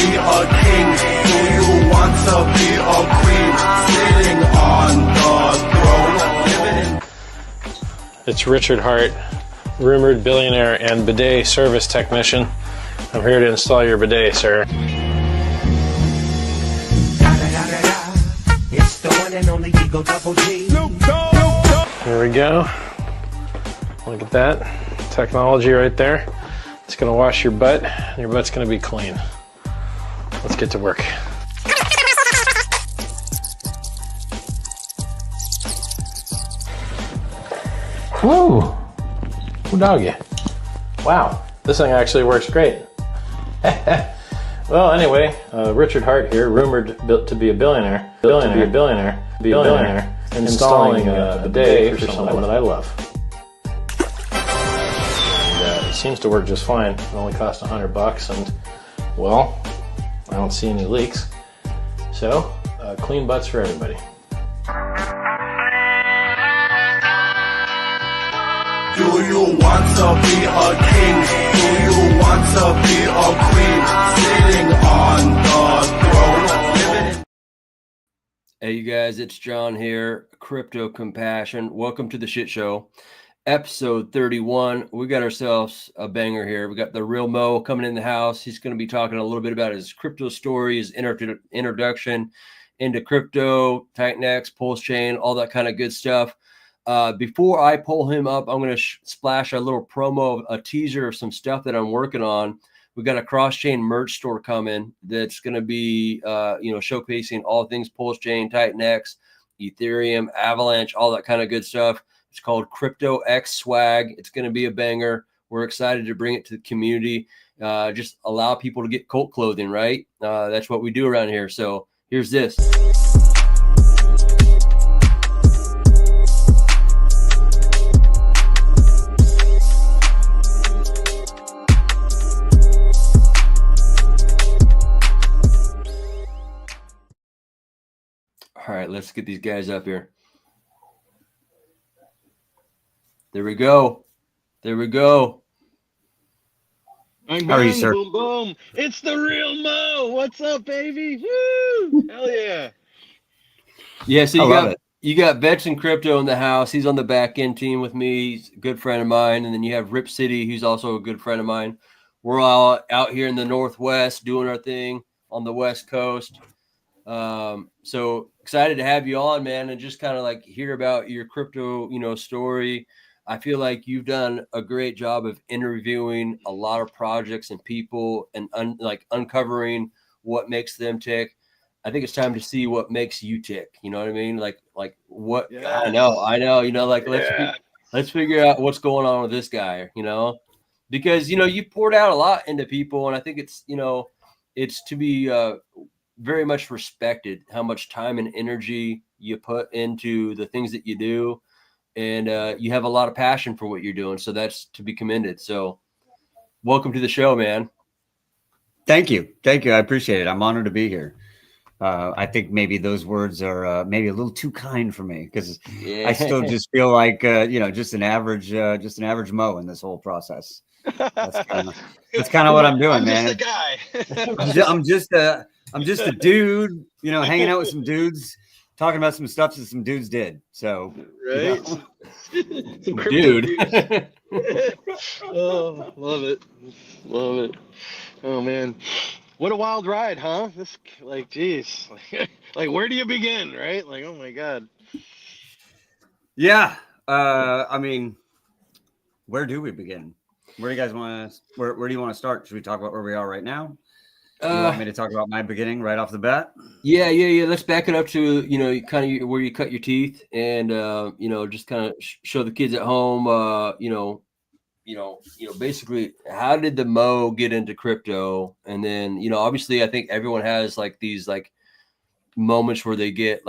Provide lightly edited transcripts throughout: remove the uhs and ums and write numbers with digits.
be a king? Do you want to be a queen? Sitting on the throne, living in... It's Richard Hart, rumored billionaire and bidet service technician. I'm here to install your bidet, sir. It's the one and only Eagle Double G. Here we go. Look at that technology right there. It's gonna wash your butt, and your butt's gonna be clean. Let's get to work. Woo! Ooh, doggy. Wow, this thing actually works great. Well, anyway, Richard Hart here, rumored to be a billionaire, installing a bidet for someone that I love. And, it seems to work just fine. It only cost $100, and well, I don't see any leaks. So, clean butts for everybody. Do you want to be a king? Do you want to be a queen? Sitting on the throne, living in... Hey, you guys, it's John here, Crypto Compassion. Welcome to the shit show, episode 31. We got ourselves a banger here. We got the real Mo coming in the house. He's going to be talking a little bit about his crypto story, his introduction into crypto, TITANX, Pulsechain, all that kind of good stuff. Before I pull him up, I'm going to splash a little promo, a teaser of some stuff that I'm working on. We got a cross-chain merch store coming that's going to be, showcasing all things Pulsechain, TITANX, Ethereum, Avalanche, all that kind of good stuff. It's called Crypto X Swag. It's going to be a banger. We're excited to bring it to the community. Just allow people to get cult clothing, right? That's what we do around here. So here's this. All right, let's get these guys up here. There we go. There we go. Bang, How are you, bang, sir? boom, boom. It's the real Mo. What's up, baby? Woo! Hell yeah. Yeah, so you got Vets and Crypto in the house. He's on the back end team with me. He's a good friend of mine. And then you have Rip City, who's also a good friend of mine. We're all out here in the Northwest doing our thing on the West Coast. So excited to have you on, man, and just kind of like hear about your crypto, story. I feel like you've done a great job of interviewing a lot of projects and people and uncovering what makes them tick. I think it's time to see what makes you tick. You know what I mean? Like what? Yeah. I know. Let's figure out what's going on with this guy. Because you poured out a lot into people, and I think it's it's to be very much respected how much time and energy you put into the things that you do. And you have a lot of passion for what you're doing. So that's to be commended. So welcome to the show, man. Thank you. I appreciate it. I'm honored to be here. I think maybe those words are maybe a little too kind for me because I still just feel like, just an average Mo in this whole process. That's kind of what I'm doing, man. Just a guy. I'm just a dude, hanging out with some dudes, talking about some stuff that some dudes did. So, right, dude. Oh, love it. Oh man, what a wild ride, huh? This, geez, where do you begin, right? Oh my god. Yeah, I mean, where do we begin? Where do you guys want to? Where do you want to start? Should we talk about where we are right now? You want me to talk about my beginning right off the bat? Yeah. Let's back it up to, kind of where you cut your teeth and, just kind of show the kids at home, basically how did the Mo get into crypto? And then, obviously I think everyone has these moments where they get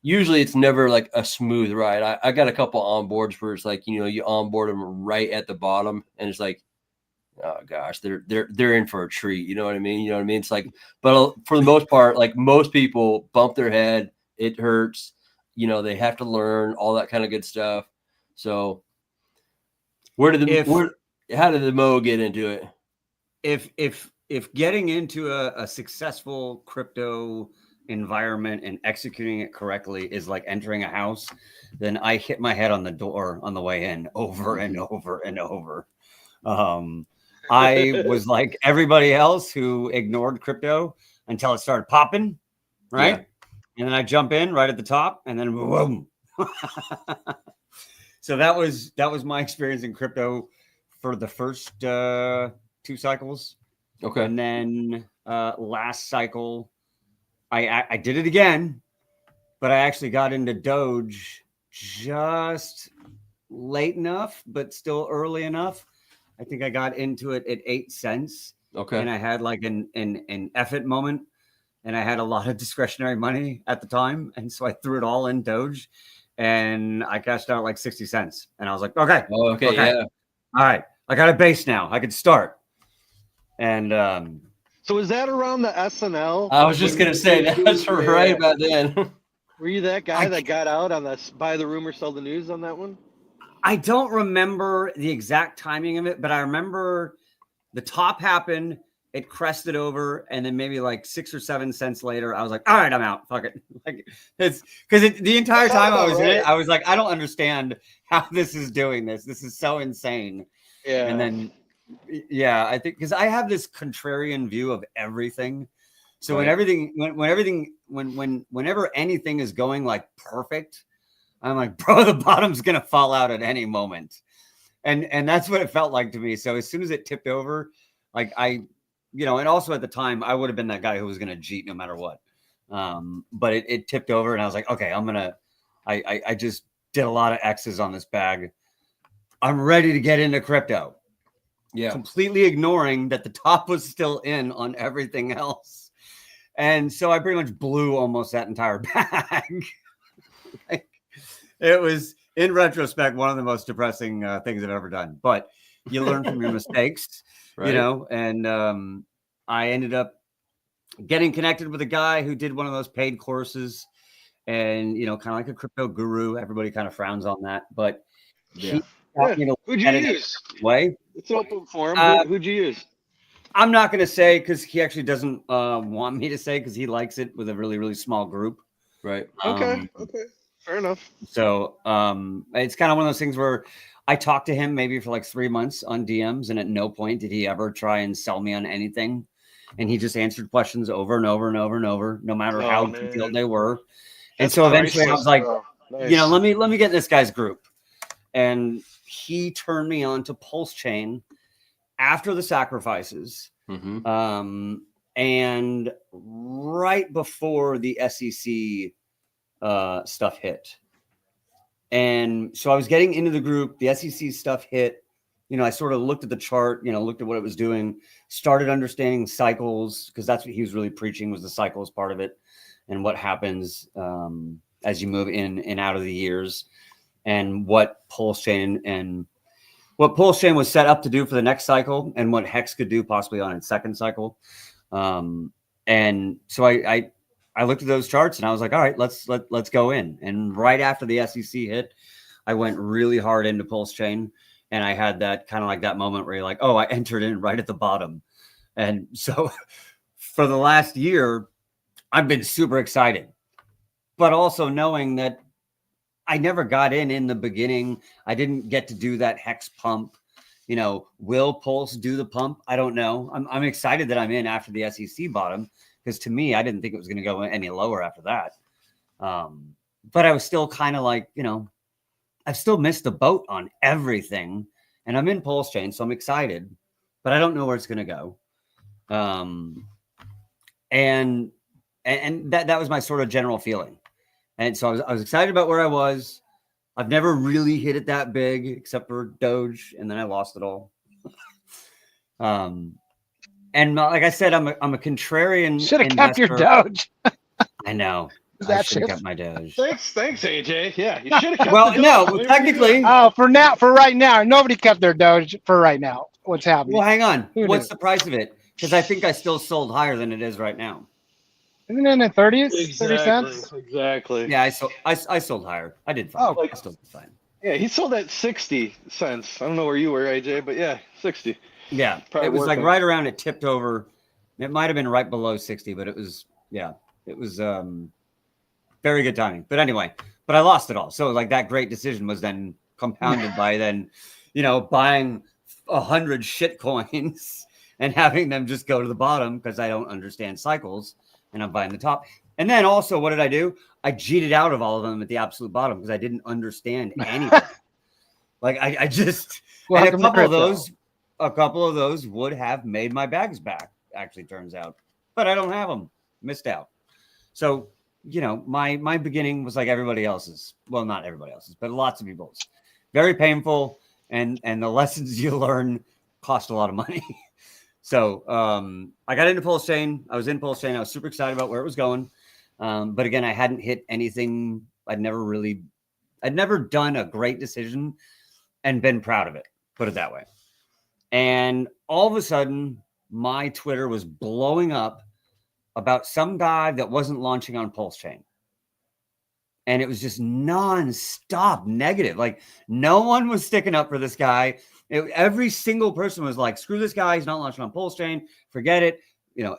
usually it's never a smooth ride. I got a couple onboards where it's you onboard them right at the bottom and it's oh gosh, they're in for a treat. You know what I mean? It's but for the most part, most people bump their head, it hurts, they have to learn all that kind of good stuff. So how did the Mo get into it? If if getting into a successful crypto environment and executing it correctly is like entering a house, then I hit my head on the door on the way in over and over and over. I was like everybody else who ignored crypto until it started popping, right? Yeah. And then I jump in right at the top, and then boom. So that was my experience in crypto for the first 2 cycles. Okay. And then last cycle, I did it again, but I actually got into Doge just late enough, but still early enough. I think I got into it at 8 cents. Okay. And I had like an effort moment, and I had a lot of discretionary money at the time. And so I threw it all in Doge, and I cashed out like 60 cents. And I was like, okay. Oh, okay. Yeah. All right. I got a base now. I could start. And so was that around the SNL? I was just gonna say that's right about then. Were you that guy that got out on the buy the rumor, sell the news on that one? I don't remember the exact timing of it, but I remember the top happened, it crested over, and then maybe like 6 or 7 cents later, I was like, all right, I'm out. Fuck it. Like, it's because the entire time I was in it, I was like, I don't understand how this is doing this. This is so insane. Yeah. And then I think because I have this contrarian view of everything. So whenever anything is going like perfect, I'm like, bro, the bottom's gonna fall out at any moment. And that's what it felt like to me. So as soon as it tipped over, like and also at the time I would have been that guy who was gonna cheat no matter what. But it tipped over, and I was like, okay, I just did a lot of X's on this bag. I'm ready to get into crypto. Yeah. Completely ignoring that the top was still in on everything else. And so I pretty much blew almost that entire bag. It was, in retrospect, one of the most depressing things I've ever done. But you learn from your mistakes, right. And I ended up getting connected with a guy who did one of those paid courses, and, kind of like a crypto guru. Everybody kind of frowns on that. But who'd you use? Way. It's open forum. Who'd you use? I'm not going to say, because he actually doesn't want me to say, because he likes it with a really, really small group. Right. Okay. Fair enough. So it's kind of one of those things where I talked to him maybe for like 3 months on DMs, and at no point did he ever try and sell me on anything. And he just answered questions over and over and over and over, no matter how detailed they were. And so eventually I was like, nice. let me get in this guy's group. And he turned me on to Pulsechain after the sacrifices, and right before the SEC stuff hit. And so I was getting into the group, the SEC stuff hit, I sort of looked at the chart, looked at what it was doing, started understanding cycles, because that's what he was really preaching, was the cycles part of it, and what happens as you move in and out of the years, and what Pulsechain was set up to do for the next cycle, and what Hex could do possibly on its second cycle. And so I looked at those charts, and I was like, all right, let's go in. And right after the SEC hit, I went really hard into Pulsechain, and I had that kind of like that moment where you're like, oh, I entered in right at the bottom. And so for the last year, I've been super excited, but also knowing that I never got in the beginning. I didn't get to do that Hex pump. Will Pulse do the pump? I don't know. I'm excited that I'm in after the SEC bottom, because to me, I didn't think it was going to go any lower after that. But I was still kind of like, I've still missed the boat on everything, and I'm in Pulsechain, so I'm excited, but I don't know where it's going to go. And that was my sort of general feeling. And so I was excited about where I was. I've never really hit it that big, except for Doge, and then I lost it all. And like I said, I'm a contrarian. Should have kept your Doge. I know. I should have kept my Doge. Thanks, AJ. Yeah, you should have kept. Well, no, technically. Oh, for right now, nobody kept their Doge for right now. What's happening? Well, hang on. What's the price of it? Because I think I still sold higher than it is right now. Isn't it in the 30s? 30 cents? Exactly. Yeah, I sold higher. I did fine. I still did fine. Yeah, he sold at 60 cents. I don't know where you were, AJ, but yeah, 60. Yeah, Probably it was like right around, it tipped over, It might have been right below 60, but it was very good timing. But anyway, but I lost it all. So like that great decision was then compounded by then, buying 100 shit coins and having them just go to the bottom because I don't understand cycles and I'm buying the top. And then also, what did I do? I cheated out of all of them at the absolute bottom because I didn't understand anything. Like I just, and a couple of those would have made my bags back, actually turns out, but I don't have them. Missed out. So, my beginning was like everybody else's. Well, not everybody else's, but lots of people's. Very painful. And the lessons you learn cost a lot of money. So I got into Pulsechain. I was in Pulsechain. I was super excited about where it was going. But again, I hadn't hit anything. I'd never done a great decision and been proud of it, put it that way. And all of a sudden, my Twitter was blowing up about some guy that wasn't launching on Pulsechain. And it was just nonstop negative. Like no one was sticking up for this guy. Every single person was like, screw this guy. He's not launching on Pulsechain. Forget it.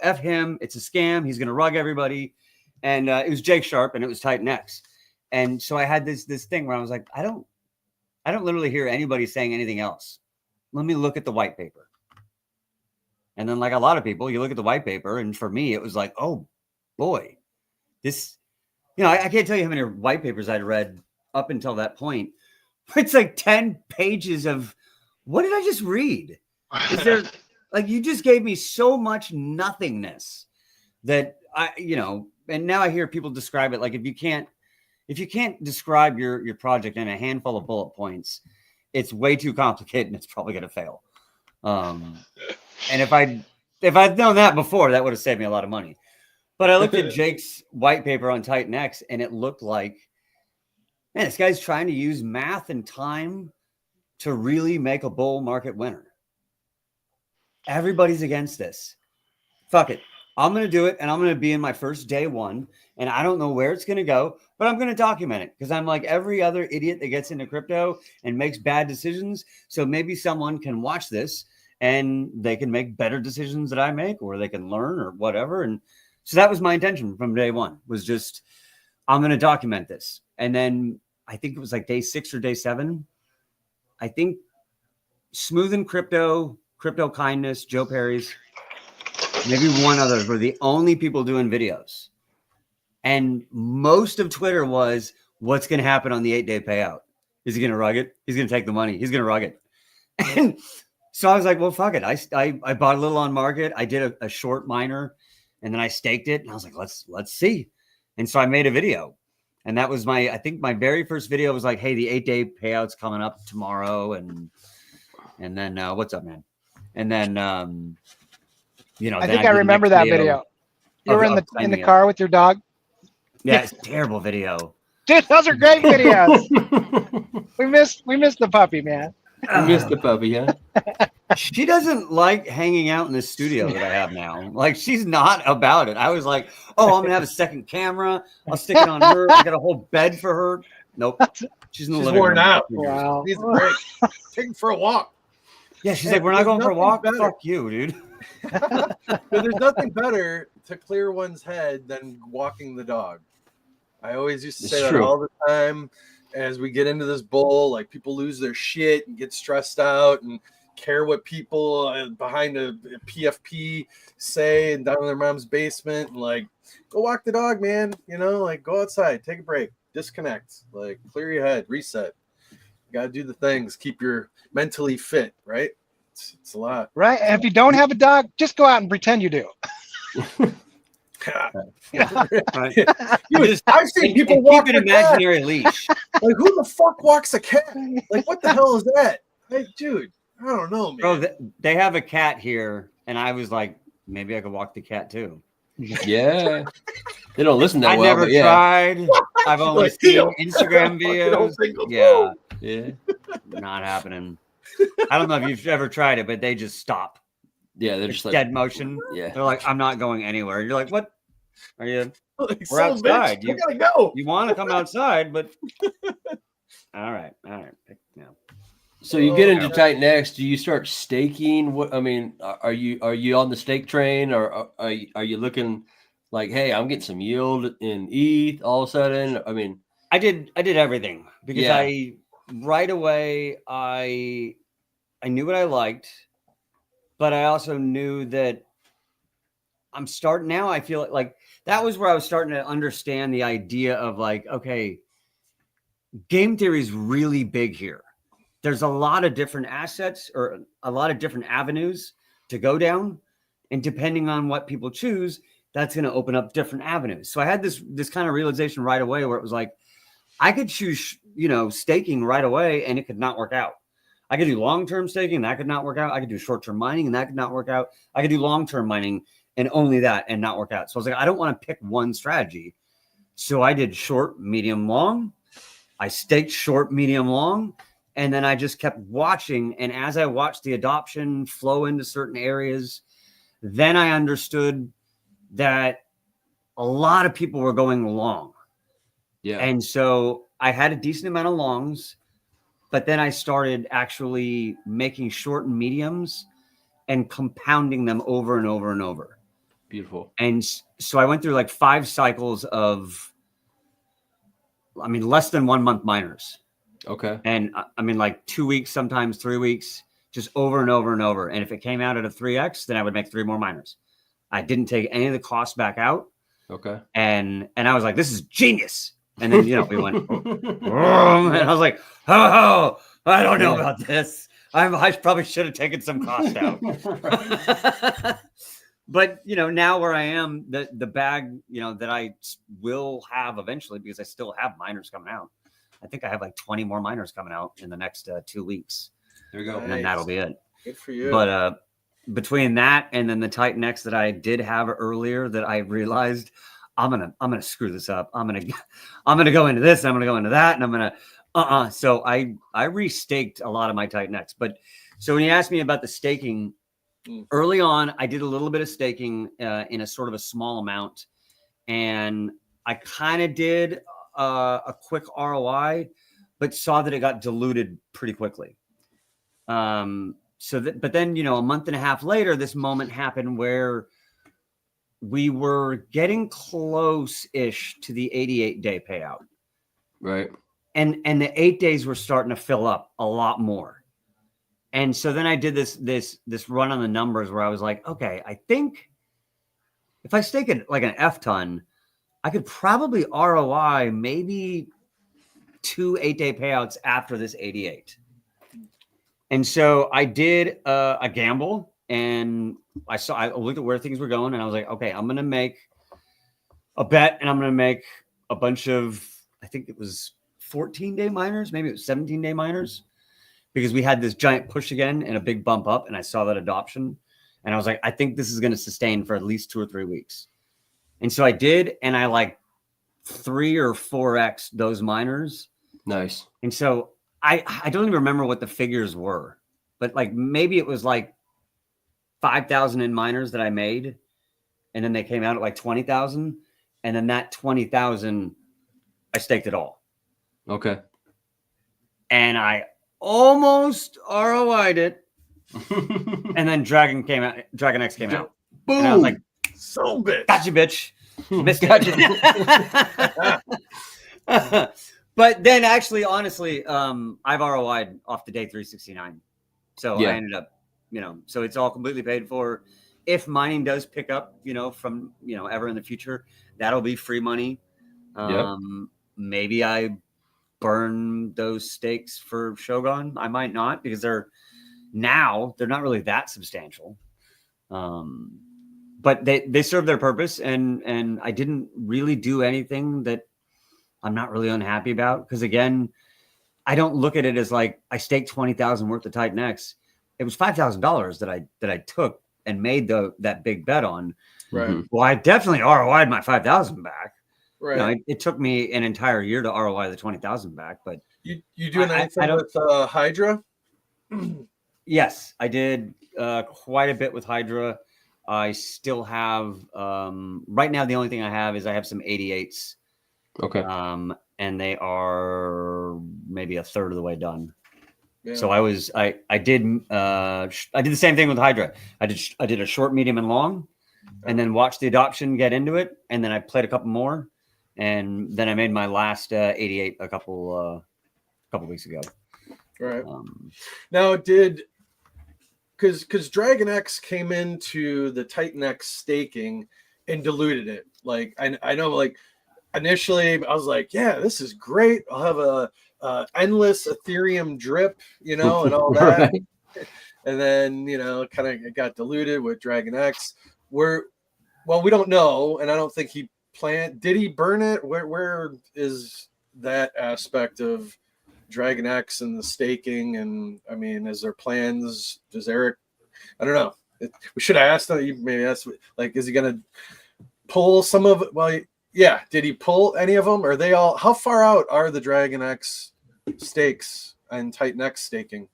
F him. It's a scam. He's going to rug everybody. And it was Jake Sharp and it was TITANX. And so I had this thing where I was like, I don't literally hear anybody saying anything else. Let me look at the white paper. And then like a lot of people, you look at the white paper. And for me, it was like, oh boy, this, I can't tell you how many white papers I'd read up until that point. It's like 10 pages of, what did I just read? Is there, like, you just gave me so much nothingness that and now I hear people describe it like if you can't describe your project in a handful of bullet points, it's way too complicated and it's probably going to fail. And if I'd known that before, that would have saved me a lot of money. But I looked at Jake's white paper on TITANX and it looked like, man, this guy's trying to use math and time to really make a bull market winner. Everybody's against this. Fuck it. I'm going to do it. And I'm going to be in my first day one. And I don't know where it's going to go, but I'm going to document it because I'm like every other idiot that gets into crypto and makes bad decisions. So maybe someone can watch this and they can make better decisions that I make, or they can learn or whatever. And so that was my intention from day one, was just, I'm going to document this. And then I think it was like day 6 or day 7. I think Smooth and Crypto Kindness, Joe Perry's, maybe one other were the only people doing videos. And most of Twitter was, what's going to happen on the 8-day payout? Is he going to rug it? He's going to take the money. He's going to rug it. And so I was like, well, fuck it. I bought a little on market. I did a short miner and then I staked it. And I was like, let's see. And so I made a video. And that was I think my very first video was like, hey, the 8-day payout's coming up tomorrow. And then what's up, man? And then, I think I remember that video. You were in the car with your dog. Yeah, it's a terrible video. Dude, those are great videos. we missed the puppy, man. We missed the puppy, huh? She doesn't like hanging out in the studio that I have now. Like, she's not about it. I was like, oh, I'm gonna have a second camera. I'll stick it on her. I got a whole bed for her. Nope. She's in the living room. Worn out. Wow. Needs a break. Take him for a walk. Yeah, she's like, we're not going for a walk. Better. Fuck you, dude. There's nothing better to clear one's head than walking the dog. I always used to say that all the time. As we get into this bull, like people lose their shit and get stressed out and care what people behind a PFP say and down in their mom's basement, and like, go walk the dog, man. Like, go outside, take a break, disconnect, like clear your head, reset. You got to do the things, keep your mentally fit, right? It's a lot. Right. And if you don't have a dog, just go out and pretend you do. I've seen people walk an imaginary leash. Like, who the fuck walks a cat? Like, what the hell is that? Hey, dude, I don't know, man. Bro, they have a cat here, and I was like, maybe I could walk the cat too. Yeah. They don't listen that I well. never tried. I've only seen Instagram videos. Yeah. Not happening. I don't know if you've ever tried it, but they just stop. Yeah, they're just like dead motion. Yeah. They're like, I'm not going anywhere. You're like, what? Are you? Like, we're outside. You gotta go. You want to come outside, but all right. Yeah. So you get into TITANX. Do you start staking? What I mean, are you on the stake train, or are you looking like, hey, I'm getting some yield in ETH all of a sudden? I mean, I did everything because I right away I knew what I liked, but I also knew that I'm starting now. I feel like that was where I was starting to understand the idea of like, okay, game theory is really big here. There's a lot of different assets or a lot of different avenues to go down. And depending on what people choose, that's going to open up different avenues. So I had this kind of realization right away where it was like, I could choose, staking right away and it could not work out. I could do long-term staking and that could not work out. I could do short-term mining and that could not work out. I could do long-term mining and only that and not work out. So I was like, I don't want to pick one strategy. So I did short, medium, long. I staked short, medium, long. And then I just kept watching. And as I watched the adoption flow into certain areas, then I understood that a lot of people were going long. Yeah. And so I had a decent amount of longs, but then I started actually making short and mediums and compounding them over and over and over. Beautiful. And so I went through like 5 cycles of, less than 1 month miners. Okay. And like 2 weeks, sometimes 3 weeks, just over and over and over. And if it came out at a 3x, then I would make 3 more miners. I didn't take any of the costs back out. Okay. And I was like, this is genius. And then, we went, and I was like, oh, I don't know about this. I probably should have taken some cost out. But, now where I am, the bag, that I will have eventually, because I still have miners coming out. I think I have like 20 more miners coming out in the next 2 weeks. There you go. And then that'll be it. Good for you. But between that and then the TITANX that I did have earlier that I realized I'm gonna screw this up. I'm gonna go into this, I'm gonna go into that, and I'm gonna So I restaked a lot of my TITANX. But so when you asked me about the staking, early on, I did a little bit of staking in a sort of a small amount, and I kind of did a quick ROI, but saw that it got diluted pretty quickly. But then, a month and a half later, this moment happened where we were getting close-ish to the 88-day payout. Right. And the 8 days were starting to fill up a lot more. And so then I did this run on the numbers where I was like, okay, I think if I stake it like an F ton, I could probably ROI maybe 2 8-day payouts after this 88. And so I did a gamble, and I looked at where things were going, and I was like, okay, I'm going to make a bet, and I'm going to make a bunch of, I think it was 14-day miners, maybe it was 17-day miners, because we had this giant push again and a big bump up, and I saw that adoption, and I was like, I think this is going to sustain for at least 2 or 3 weeks. And so I did, and I like 3 or 4x those miners. Nice. And so I don't even remember what the figures were, but like maybe it was like 5,000 in miners that I made, and then they came out at like 20,000, and then that 20,000, I staked it all. Okay. And I almost ROI'd it, and then TITANX came out. Boom! And I was like, so bitch. Gotcha, bitch. Missed it. But then actually, honestly, I've ROI'd off the day 369. So I ended up, so it's all completely paid for. If mining does pick up, from, ever in the future, that'll be free money. Maybe I burn those stakes for Shogun. I might not, because they're not really that substantial. But they serve their purpose, and I didn't really do anything that I'm not really unhappy about, because again, I don't look at it as like I staked 20,000 worth of TITANX. It was $5,000 that I took and made that big bet on. Right. Well, I definitely ROI'd my 5,000 back. Right. It took me an entire year to ROI the 20,000 back, but you doing anything with Hydra? Yes, I did quite a bit with Hydra. I still have right now. The only thing I have is I have some 88s. Okay. And they are maybe a third of the way done. Yeah. So I did the same thing with Hydra. I did a short, medium, and long, and then watched the adoption get into it, and then I played a couple more, and then I made my last 88 a couple weeks ago. Right. Now because DragonX came into the TITANX staking and diluted it. Like I know, like initially I was like, yeah, this is great. I'll have a endless Ethereum drip, and all that. Right. And then, kind of it got diluted with DragonX. We don't know. And I don't think he planned. Did he burn it? Where is that aspect of DragonX and the staking? And I mean, is there plans? Does Eric, I don't know. We should have asked him. Maybe that's like, is he going to pull some of it? Well, yeah. Did he pull any of them? Are they all? How far out are the DragonX stakes and TITANX staking?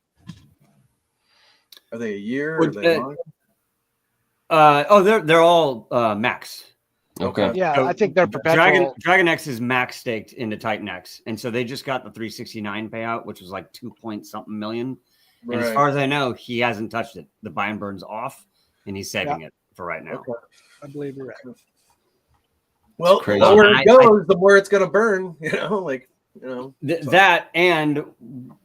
Are they a year? Are they long? They're all max. Okay. Yeah, so I think they're perpetual. DragonX is max staked into TITANX, and so they just got the 369 payout, which was like 2-point-something million. Right. And as far as I know, he hasn't touched it. The buy and burn's off, and he's saving it for right now. Okay. I believe you're right. Well, the lower it goes, the more it's going to burn. That, and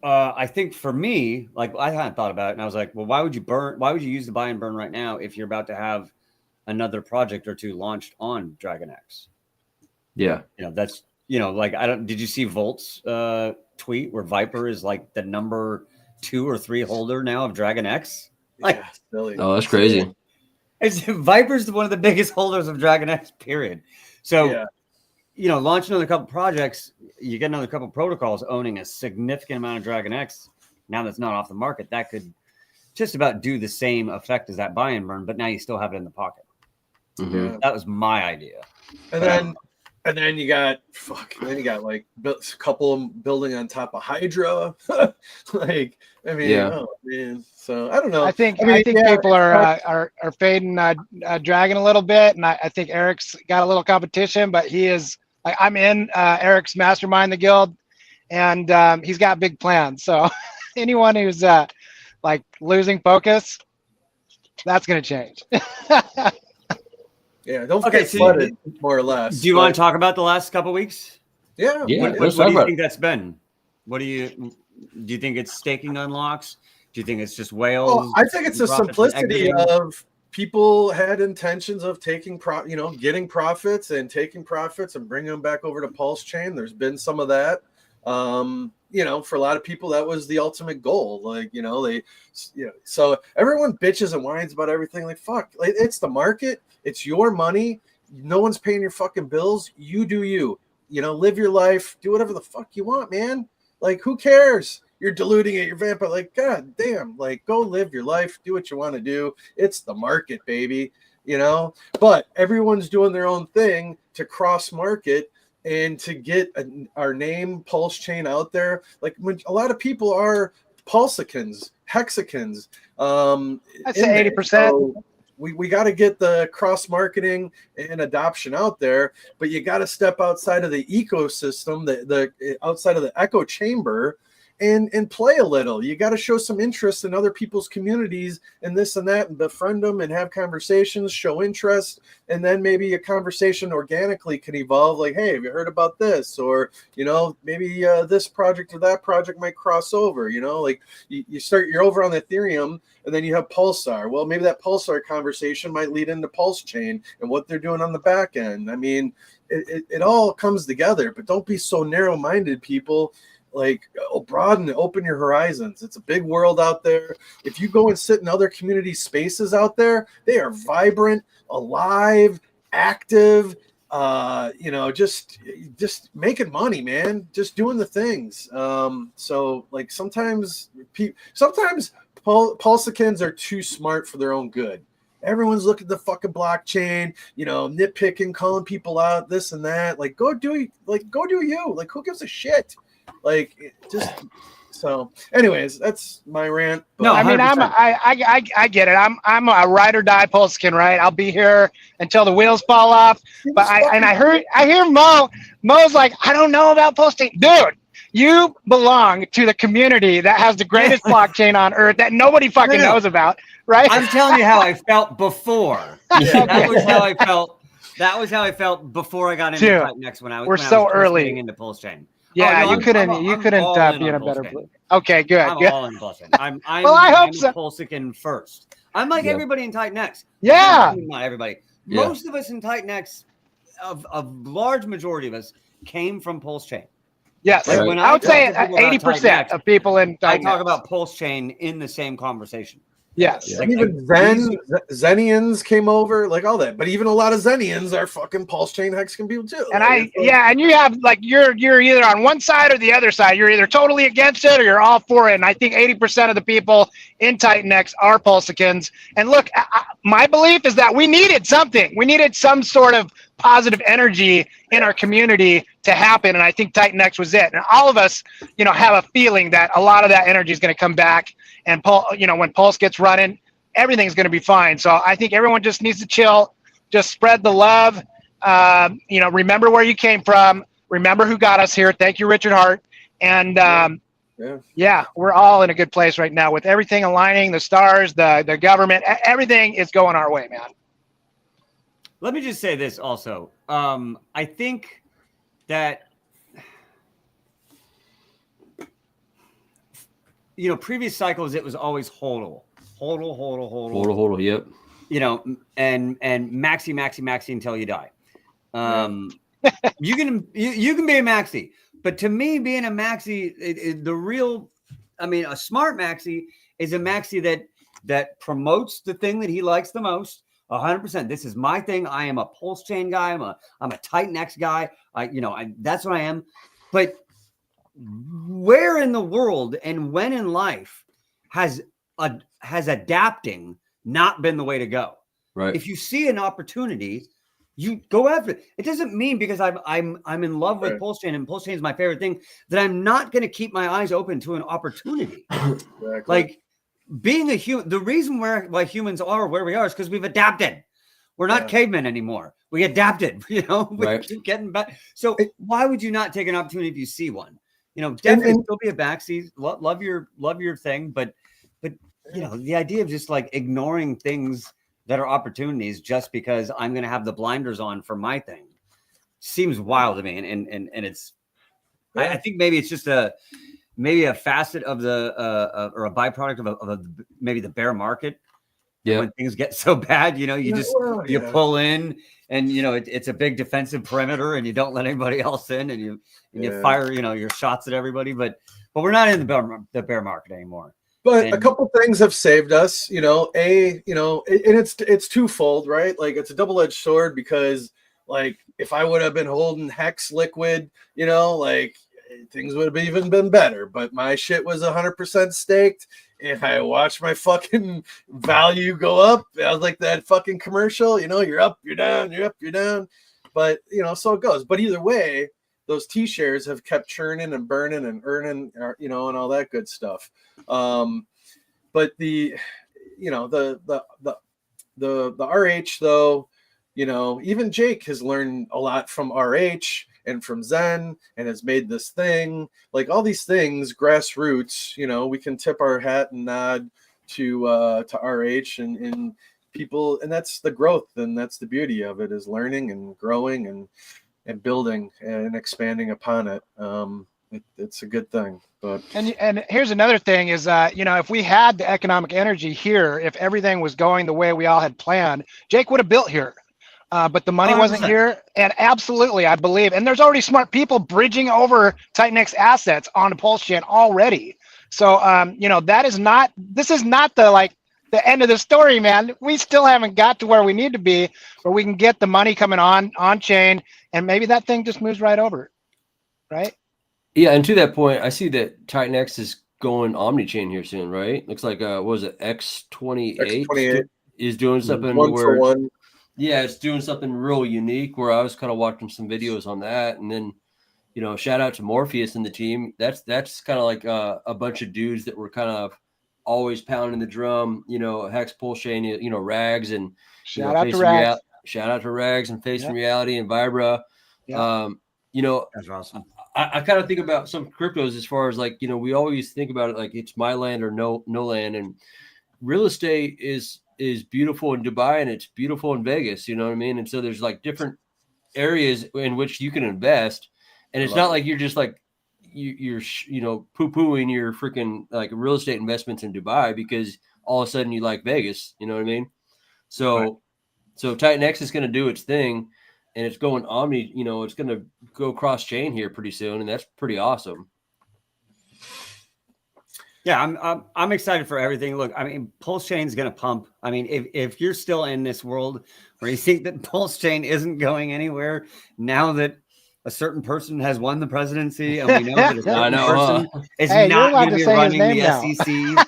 I think for me, like I hadn't thought about it, and I was like, well, why would you use the buy and burn right now if you're about to have another project or two launched on DragonX? Yeah, that's like did you see Volt's tweet where Viper is like the number 2 or 3 holder now of DragonX? Like, silly. Oh, that's crazy. Viper's one of the biggest holders of DragonX, period. So launch another couple projects, you get another couple protocols owning a significant amount of DragonX. Now that's not off the market, that could just about do the same effect as that buy and burn, but now you still have it in the pocket. Mm-hmm. That was my idea. And then you got like a couple of them building on top of Hydra. Oh man. So I don't know. I think people are fading Dragon a little bit, and I think Eric's got a little competition, but he is. I'm in Eric's mastermind, the guild, and he's got big plans. So anyone who's like losing focus, that's going to change. Yeah, don't get flooded, more or less. Do you want to talk about the last couple of weeks? Yeah. What do you think that's been? Do you think it's staking unlocks? Do you think it's just whales? Oh, I think it's the simplicity of people had intentions of taking getting profits and taking profits and bringing them back over to Pulsechain. There's been some of that. For a lot of people, that was the ultimate goal. So everyone bitches and whines about everything. Like, fuck, it's the market. It's your money. No one's paying your fucking bills. You do you. Live your life. Do whatever the fuck you want, man. Like, who cares? You're diluting it. You're vampire. Like, god damn. Like, go live your life. Do what you want to do. It's the market, baby. But everyone's doing their own thing to cross market and to get our name Pulsechain out there. Like, when a lot of people are Pulsechans, Hexicans. I'd say 80%. So we got to get the cross marketing and adoption out there, but you got to step outside of the ecosystem, the outside of the echo chamber, and play a little. You got to show some interest in other people's communities and this and that, and befriend them and have conversations, show interest, and then maybe a conversation organically can evolve. Like, hey, have you heard about this? Or, maybe this project or that project might cross over. Like you're over on Ethereum, and then you have Pulsar. Well, maybe that Pulsar conversation might lead into Pulsechain and what they're doing on the back end. I mean, it all comes together, but don't be so narrow-minded, people. Like, broaden, open your horizons. It's a big world out there. If you go and sit in other community spaces out there, they are vibrant, alive, active, just making money, man, just doing the things. So like sometimes Pulsechans are too smart for their own good. Everyone's looking at the fucking blockchain, nitpicking, calling people out, this and that. Like, go do you. Like, who gives a shit? Like, so anyways, that's my rant. No, I mean, I get it. I'm a ride or die Pulsechain, right? I'll be here until the wheels fall off. But I hear Mo's like, I don't know about Pulsechain. Dude, You belong to the community that has the greatest blockchain on earth that nobody fucking knows about, right? I'm telling you how I felt before. Yeah. That was how I felt. That was how I felt before I got into TITANX when I was early getting into Pulsechain. Yeah, no, you couldn't be in a better place. Okay, good. I'm all in Pulsechain. Well, I hope so. Pulsechain first. I'm like everybody in TITANX. Yeah. Not everybody. Most of us in TITANX, a large majority of us came from Pulsechain. Yes. Like when I would say 80% of people in TITANX. I talk about Pulsechain in the same conversation. Yes. Like, even Zenians came over, like all that. But even a lot of Zenians are fucking Pulsechain Hexagon people too. And and you have like you're either on one side or the other side. You're either totally against it or you're all for it. And I think 80% of the people in TITANX are Pulsechans. And look, my belief is that we needed something. We needed some sort of positive energy in our community to happen. And I think TITANX was it. And all of us, have a feeling that a lot of that energy is going to come back. And when Pulse gets running, everything's going to be fine. So I think everyone just needs to chill, just spread the love. Remember where you came from. Remember who got us here. Thank you, Richard Hart. And we're all in a good place right now with everything aligning, the stars, the government, everything is going our way, man. Let me just say this also. I think that previous cycles, it was always hodl. Yep. And maxi until you die. You can be a maxi, but to me, being a maxi, a smart maxi is a maxi that promotes the thing that he likes the most. 100%. This is my thing. I am a Pulsechain guy. I'm a TITANX guy. That's what I am. But where in the world and when in life has adapting not been the way to go? Right. If you see an opportunity, you go after it. It doesn't mean because I'm in love with Pulsechain and Pulsechain is my favorite thing that I'm not going to keep my eyes open to an opportunity. Exactly. Like being a human, the reason why humans are where we are is because we've adapted. We're not cavemen anymore. We adapted. We keep getting back. So why would you not take an opportunity if you see one? Definitely still be a backseat. Love your thing, but the idea of just like ignoring things that are opportunities just because I'm going to have the blinders on for my thing seems wild to me. And it's, I think maybe it's just a facet of the or a byproduct of maybe the bear market. Yeah, when things get so bad, you pull in and it's a big defensive perimeter and you don't let anybody else in and you fire your shots at everybody. But we're not in the bear market anymore. But a couple things have saved us, and it's twofold, right? Like it's a double-edged sword because like if I would have been holding Hex liquid, things would have even been better. But my shit was 100% staked. And I watched my fucking value go up. I was like that fucking commercial, you're up, you're down, you're up, you're down. But, so it goes. But either way, those T-shares have kept churning and burning and earning, and all that good stuff. But the RH though, even Jake has learned a lot from RH and from Zen and has made this thing, like all these things, grassroots, we can tip our hat and nod to RH and people, and that's the growth and that's the beauty of it, is learning and growing and building and expanding upon it. It's a good thing. But and here's another thing is if we had the economic energy here, if everything was going the way we all had planned, Jake would have built here. But the money 100%. Wasn't here. And absolutely, I believe. And there's already smart people bridging over TITANX assets onto Pulsechain already. So, this is not the end of the story, man. We still haven't got to where we need to be, where we can get the money coming on chain. And maybe that thing just moves right over. Right? Yeah. And to that point, I see that TITANX is going omni-chain here soon, right? Looks like, what was it? X28 is doing something where. Yeah, it's doing something real unique where I was kind of watching some videos on that. And then, shout out to Morpheus and the team. That's kind of like a bunch of dudes that were kind of always pounding the drum, Hex, Pulsechain, Rags and shout out to Rags. Shout out to Rags and Face and Reality and Vibra. Yeah. That's awesome. I kind of think about some cryptos as far as like, we always think about it like it's my land or no land. And real estate is beautiful in Dubai and it's beautiful in Vegas. You know what I mean? And so there's like different areas in which you can invest. And it's not like you're just like, you're poo-pooing your freaking like real estate investments in Dubai because all of a sudden you like Vegas. You know what I mean? So TITANX is going to do its thing. And it's going omni, it's going to go cross chain here pretty soon, and that's pretty awesome. Yeah, I'm excited for everything. Look, I mean, Pulsechain's going to pump. I mean, if you're still in this world where you think that Pulsechain isn't going anywhere, now that a certain person has won the presidency, and we know that a certain person is not going to be running the SEC,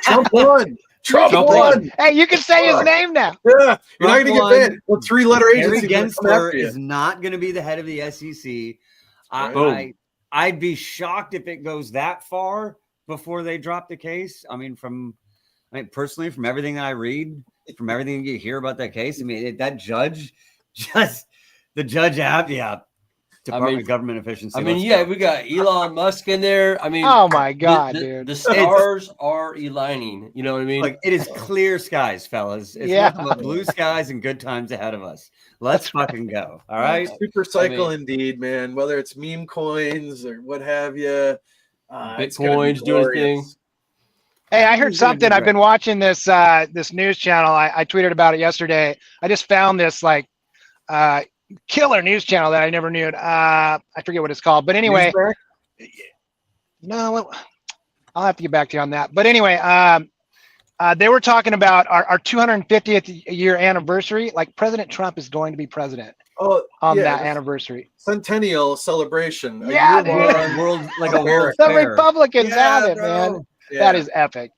Trump won. Trump won. Hey, you can say his name now. Yeah, you're not going to get banned. Well, 3-letter agency is not going to be the head of the SEC. I'd be shocked if it goes that far before they drop the case. I mean, personally, from everything that I read, from everything you hear about that case, I mean, that judge, Department of Government Efficiency. I mean, we got Elon Musk in there. I mean, oh my God, dude. The stars are aligning. You know what I mean? Like, it is clear skies, fellas. It's nothing but blue skies and good times ahead of us. Let's fucking go. All right. Super cycle indeed, man. Whether it's meme coins or what have you. Bitcoin's doing things. Hey, I heard something. I've been watching this this news channel. I tweeted about it yesterday. I just found this like killer news channel that I never knew. I forget what it's called, but anyway, no, I'll have to get back to you on that. But anyway, they were talking about our 250th year anniversary. Like President Trump is going to be president on that anniversary. Centennial celebration. Yeah, world like a world. The Republicans have it, man. Yeah. That is epic.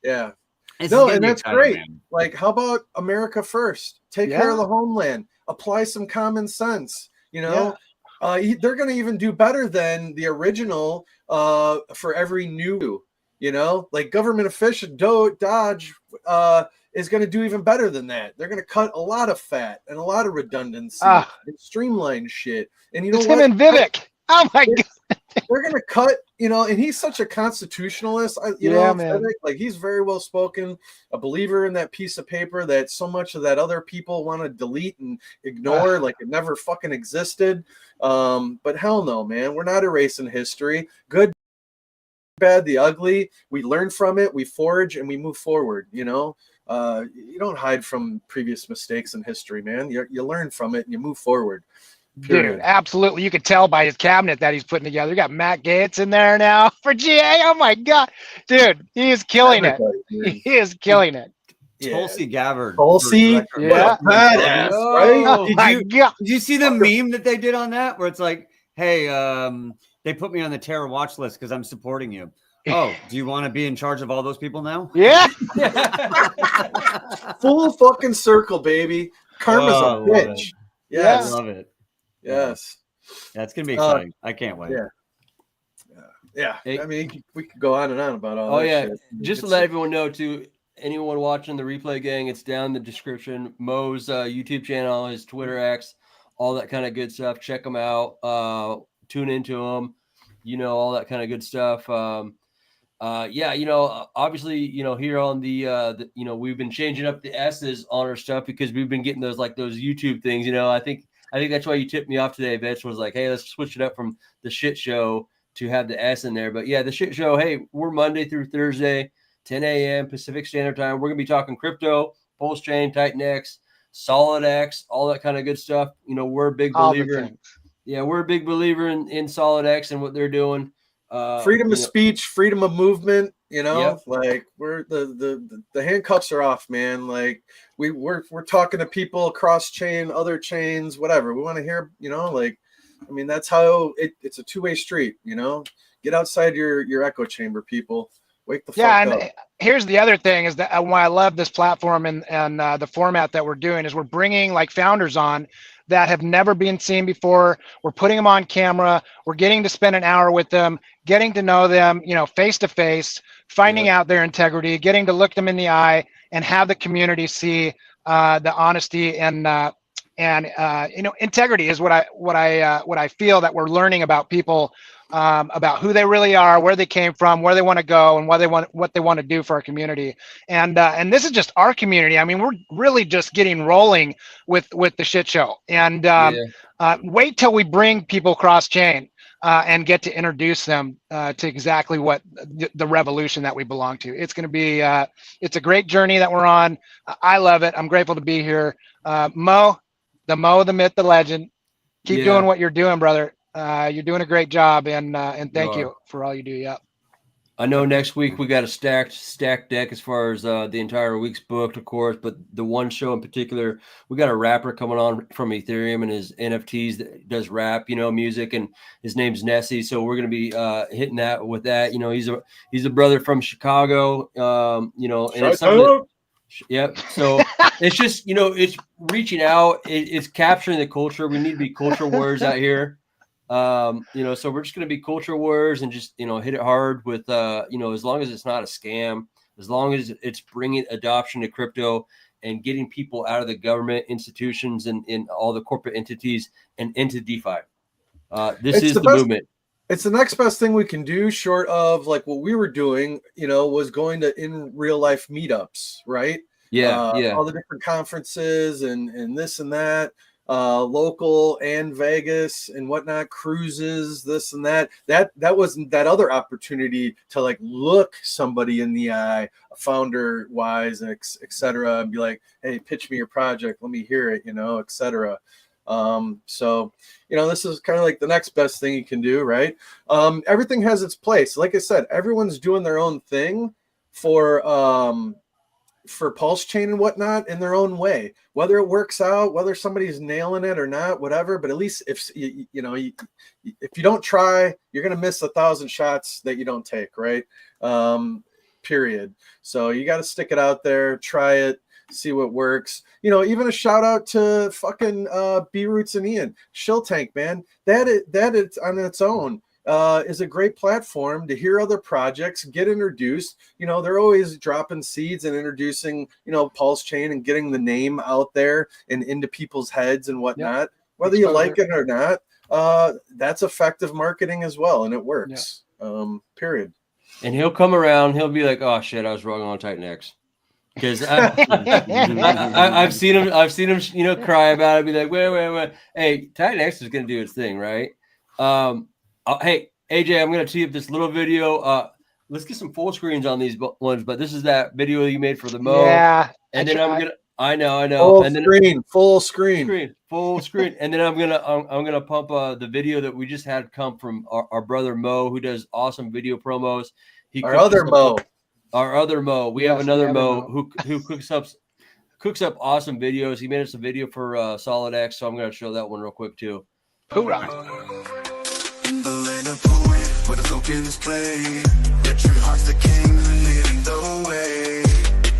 Yeah. And that's great. Man. Like, how about America first? Take care of the homeland. Apply some common sense. They're going to even do better than the original for every new. Like government official Dodge is going to do even better than that. They're going to cut a lot of fat and a lot of redundancy and streamline shit. And it's him and Vivek. Oh my God. They're going to cut, and he's such a constitutionalist, man. Like he's very well spoken, a believer in that piece of paper that so much of that other people want to delete and ignore like it never fucking existed. But hell no, man. We're not erasing history. Good, bad, the ugly. We learn from it, we forge, and we move forward, You don't hide from previous mistakes in history, man. You learn from it and you move forward. Dude, absolutely. You could tell by his cabinet that he's putting together. You got Matt Gaetz in there now for GA. Oh my God, dude, he is killing it. He is killing it. Tulsi Gabbard. Tulsi, badass, right? Did you see the meme that they did on that, where it's like, hey, they put me on the terror watch list because I'm supporting you. Oh, do you want to be in charge of all those people now? Yeah. Full fucking circle, baby. Karma's a bitch. Yes. I love it. Yes. That's going to be exciting. I can't wait. Yeah. I mean, we could go on and on about all that shit. Just to let everyone know, too, anyone watching the replay gang, it's down in the description. Mo's YouTube channel, his Twitter X, all that kind of good stuff. Check them out. Tune into them. All that kind of good stuff. Obviously, here on the we've been changing up the S's on our stuff because we've been getting those YouTube things. I think that's why you tipped me off today, Vetch, was like, hey, let's switch it up from the shit show to have the S in there. But yeah, the shit show, hey, we're Monday through Thursday, 10 a.m. Pacific Standard Time. We're going to be talking crypto, Pulsechain, TITANX, SolidX, all that kind of good stuff. We're a big believer. We're a big believer in SolidX and what they're doing. Freedom of speech, freedom of movement, like we're the handcuffs are off, man. Like we're talking to people across chain, other chains, whatever. We want to hear, that's how it's a two-way street, Get outside your echo chamber, people. Wake the fuck up. And here's the other thing is that why I love this platform and the format that we're doing is we're bringing like founders on that have never been seen before. We're putting them on camera. We're getting to spend an hour with them, getting to know them, face to face, finding out their integrity, getting to look them in the eye and have the community see the honesty and integrity is what I feel that we're learning about people, about who they really are, where they came from, where they want to go, and what they want to do for our community. And this is just our community. I mean, we're really just getting rolling with the shit show. And wait till we bring people cross chain and get to introduce them to exactly what the revolution that we belong to. It's going to be it's a great journey that we're on. I love it. I'm grateful to be here. Mo, the myth, the legend. Keep doing what you're doing, brother. You're doing a great job, and thank you for all you do. Yeah. I know next week we got a stacked deck as far as the entire week's booked, of course, but the one show in particular, we got a rapper coming on from Ethereum and his NFTs that does rap, music, and his name's Nessie. So we're going to be hitting that with that. He's a brother from Chicago, and it's something yep. So it's just, it's reaching out. It's capturing the culture. We need to be culture warriors out here. So we're just going to be culture warriors and just, hit it hard with, as long as it's not a scam, as long as it's bringing adoption to crypto and getting people out of the government institutions and in all the corporate entities and into DeFi. This is the movement. It's the next best thing we can do, short of like what we were doing, was going to in real life meetups, right? All the different conferences and this and that. Local and Vegas and whatnot, cruises, this and that. That wasn't that other opportunity to like look somebody in the eye, founder wise, et cetera, and be like, hey, pitch me your project, let me hear it, et cetera. So this is kind of like the next best thing you can do, right? Everything has its place. Like I said, everyone's doing their own thing for Pulsechain and whatnot in their own way, whether it works out, whether somebody's nailing it or not, whatever. But at least if you don't try, you're going to miss 1,000 shots that you don't take. Right. Period. So you got to stick it out there, try it, see what works. Even a shout out to fucking B Roots and Ian Shill Tank, man, that it's on its own. Is a great platform to hear other projects, get introduced. They're always dropping seeds and introducing, Pulsechain and getting the name out there and into people's heads and whatnot. Whether you like it or not, that's effective marketing as well, and it works. Period. And he'll come around. He'll be like, "Oh shit, I was wrong on TITANX." Because I've seen him, cry about it. Be like, wait. Hey, TITANX is going to do its thing, right? Hey, AJ, I'm going to tee up this little video. Let's get some full screens on these ones, but this is that video you made for the Mo. Yeah. And then I know. Full screen. And then I'm gonna pump the video that we just had come from our brother Mo, who does awesome video promos. Our other Mo. We have another Mo who cooks up awesome videos. He made us a video for SolidX, so I'm gonna show that one real quick too. Hoorah. In the land of Pooie, where the tokens play, get your heart's the king, leading the way.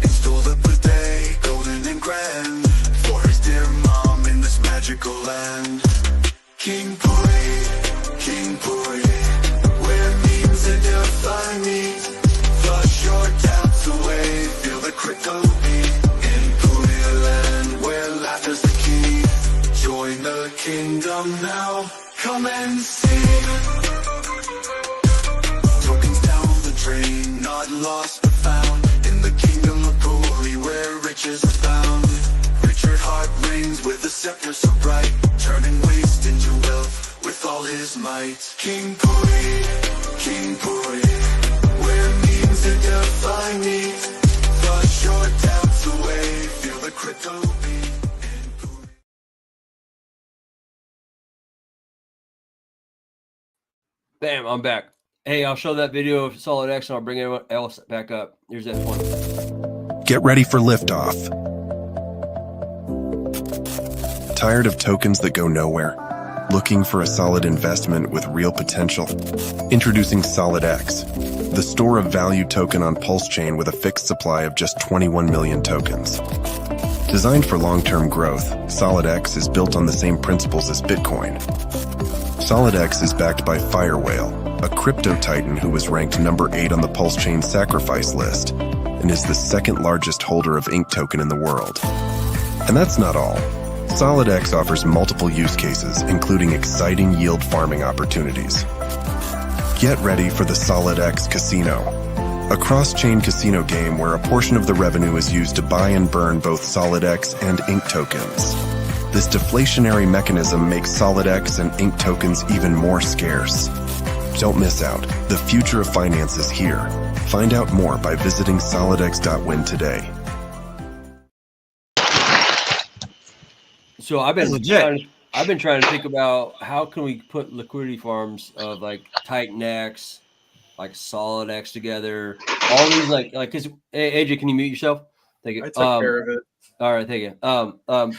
Install the birthday, golden and grand, for his dear mom in this magical land. King Pooie, where memes and defy me. Flush your doubts away, feel the crypto beat. In Pooie land, where laughter's the key. Join the kingdom now. Come and see. Tokens down the drain, not lost but found. In the kingdom of Pooie, where riches are found. Richard Hart reigns with a scepter so bright, turning waste into wealth with all his might. King Pooie, where memes and defy me. Flush your doubts away, feel the crypto beat. Bam, I'm back. Hey, I'll show that video of SolidX and I'll bring everyone else back up. Here's that one. Get ready for liftoff. Tired of tokens that go nowhere? Looking for a solid investment with real potential? Introducing SolidX, the store of value token on Pulsechain with a fixed supply of just 21 million tokens. Designed for long-term growth, SolidX is built on the same principles as Bitcoin. SolidX is backed by Firewhale, a crypto titan who was ranked number 8 on the Pulsechain sacrifice list and is the second largest holder of Ink token in the world. And that's not all. SolidX offers multiple use cases, including exciting yield farming opportunities. Get ready for the SolidX Casino, a cross-chain casino game where a portion of the revenue is used to buy and burn both SolidX and Ink tokens. This deflationary mechanism makes SolidX and Ink tokens even more scarce. Don't miss out. The future of finance is here. Find out more by visiting solidx.win today. So I've been trying to think about how can we put liquidity farms of like TITANX, like SolidX together. All these like because AJ, can you mute yourself? Thank you. I took care of it. All right, thank you.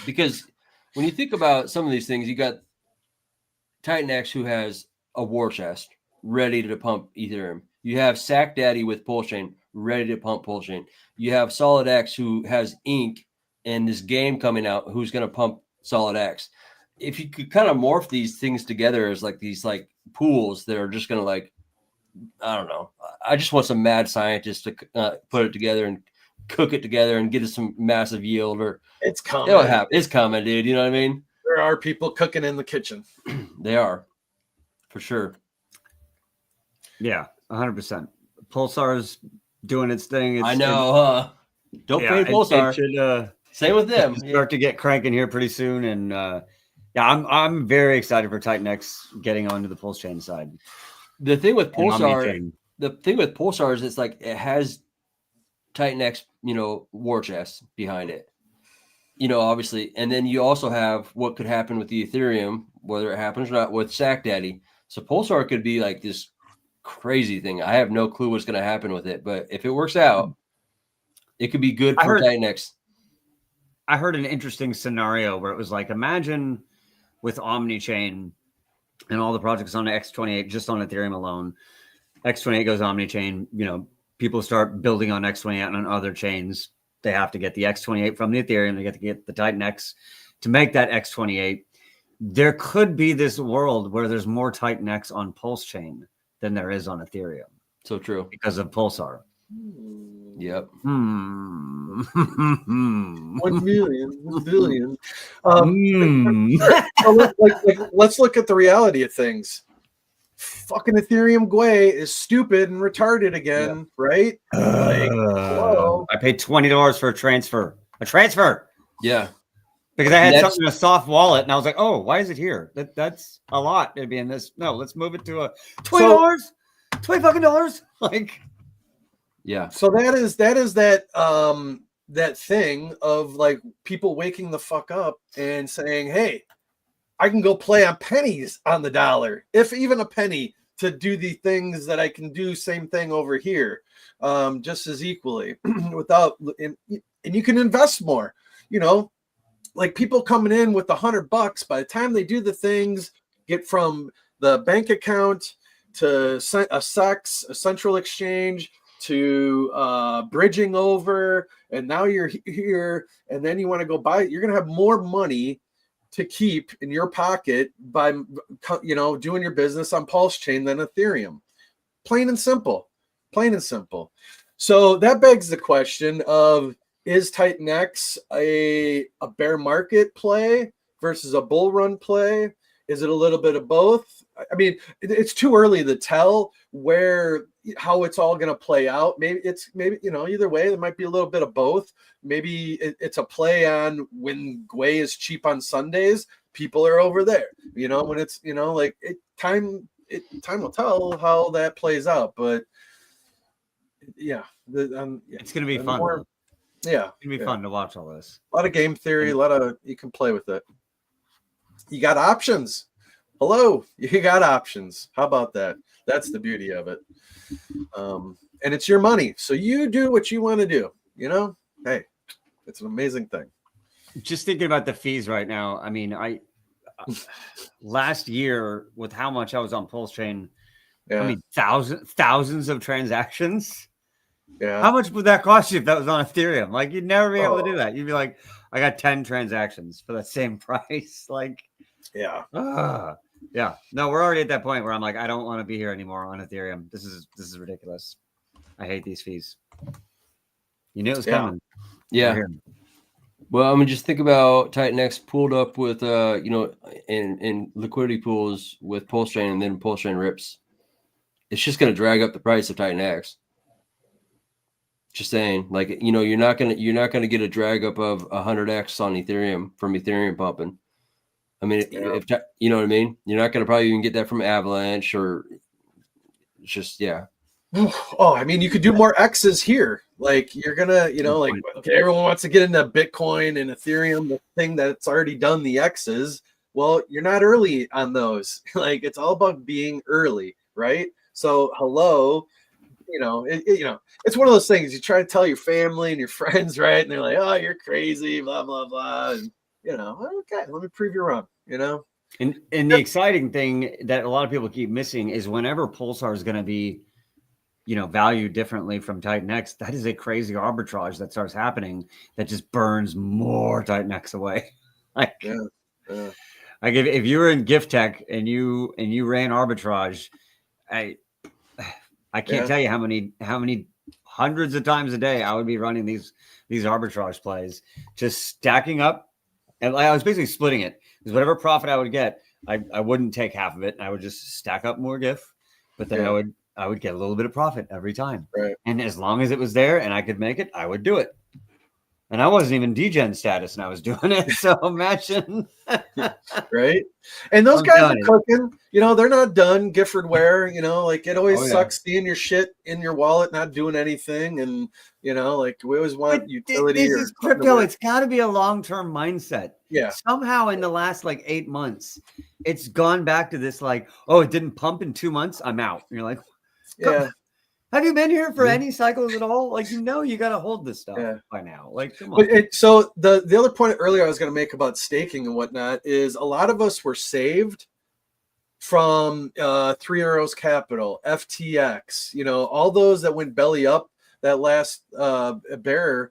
Because when you think about some of these things, you got TITANX who has a war chest ready to pump Ethereum. You have Sack Daddy with Pulsechain ready to pump Pulsechain. You have SolidX who has Ink and this game coming out who's going to pump SolidX. If you could kind of morph these things together as like these like pools that are just going to like, I don't know. I just want some mad scientists to put it together and cook it together and get us some massive yield. Or it's coming. It's coming, dude. You know what I mean? There are people cooking in the kitchen. They are, for sure. Yeah, 100%. Pulsar's doing its thing. I know. Don't fade Pulsar. It should, same with them. Start to get cranking here pretty soon, and I'm very excited for TITANX getting onto the Pulsechain side. The thing with Pulsar, is it's like it has TITANX, war chest behind it. Obviously, and then you also have what could happen with the Ethereum, whether it happens or not, with Sack Daddy. So Pulsar could be like this crazy thing. I have no clue what's going to happen with it, but if it works out, it could be good for TITANX. I heard an interesting scenario where it was like, imagine with OmniChain and all the projects on X28, just on Ethereum alone, X28 goes OmniChain, people start building on X28 and on other chains. They have to get the X28 from the Ethereum. They get to get the TITANX to make that X28. There could be this world where there's more TITANX on Pulsechain than there is on Ethereum. So true. Because of Pulsar. Yep. 1 million, 1 billion. Let's look at the reality of things. Fucking Ethereum Gwei is stupid and retarded again, right? I paid $20 for a transfer. Yeah. Because I had something in a soft wallet, and I was like, "Oh, why is it here? That's a lot. It'd be in this. No, let's move it to a $20, $20 like." Yeah. So that is that thing of like people waking the fuck up and saying, "Hey, I can go play on pennies on the dollar, if even a penny, to do the things that I can do same thing over here, just as equally without and you can invest more, like people coming in with $100 by the time they do the things, get from the bank account to a SEX, a central exchange, to bridging over, and now you're here, and then you want to go buy it. You're going to have more money to keep in your pocket by doing your business on Pulsechain than Ethereum. Plain and simple. So that begs the question of, is TITANX a bear market play versus a bull run play? Is it a little bit of both? I mean, it's too early to tell how it's all going to play out. Maybe either way, there might be a little bit of both. Maybe it's a play on when Gwei is cheap on Sundays, people are over there. When it's time will tell how that plays out. But it's going to be fun. It's going to be fun to watch all this. A lot of game theory, you can play with it. You got options. Hello, you got options. How about that? That's the beauty of it. And it's your money, so you do what you want to do. Hey, it's an amazing thing. Just thinking about the fees right now. I mean, last year with how much I was on Pulsechain, I mean, thousands of transactions. Yeah. How much would that cost you if that was on Ethereum? Like, you'd never be able to do that. You'd be like, I got 10 transactions for that same price. Like, yeah. Yeah. No, we're already at that point where I'm like, I don't want to be here anymore on Ethereum. This is ridiculous. I hate these fees. You knew it was coming. Yeah. Well, I mean, just think about TITANX pooled up with, in liquidity pools with Pulsechain, and then Pulsechain rips. It's just going to drag up the price of TITANX. Just saying, like, you're not gonna get a drag up of 100x on Ethereum from Ethereum pumping. I mean, if you know what I mean, you're not gonna probably even get that from Avalanche or just Oh, I mean, you could do more X's here. Like you're gonna, like okay, everyone wants to get into Bitcoin and Ethereum, the thing that's already done the X's. Well, you're not early on those. Like it's all about being early, right? So hello, it's one of those things you try to tell your family and your friends, right? And they're like, "Oh, you're crazy," blah blah blah, and okay, let me prove you wrong. And the exciting thing that a lot of people keep missing is whenever Pulsar is going to be, valued differently from TITANX, that is a crazy arbitrage that starts happening that just burns more TITANX away. Like if you were in gift tech and you ran arbitrage, I can't tell you how many hundreds of times a day I would be running these arbitrage plays, just stacking up. And I was basically splitting it because whatever profit I would get, I wouldn't take half of it. I would just stack up more GIF, but then I would get a little bit of profit every time. Right. And as long as it was there and I could make it, I would do it. And I wasn't even degen status and I was doing it. So imagine. Right. And those guys are cooking, they're not done. Gifford Ware, like it always sucks seeing your shit in your wallet, not doing anything. And, like we always want utility. This is crypto. It's got to be a long-term mindset. Yeah. Somehow in the last 8 months, it's gone back to this oh, it didn't pump in 2 months. I'm out. And you're like, yeah. Have you been here for any cycles at all? You got to hold this stuff by now. Come on. But so the other point earlier I was going to make about staking and whatnot is a lot of us were saved from 3 Arrows Capital, FTX, all those that went belly up that last bear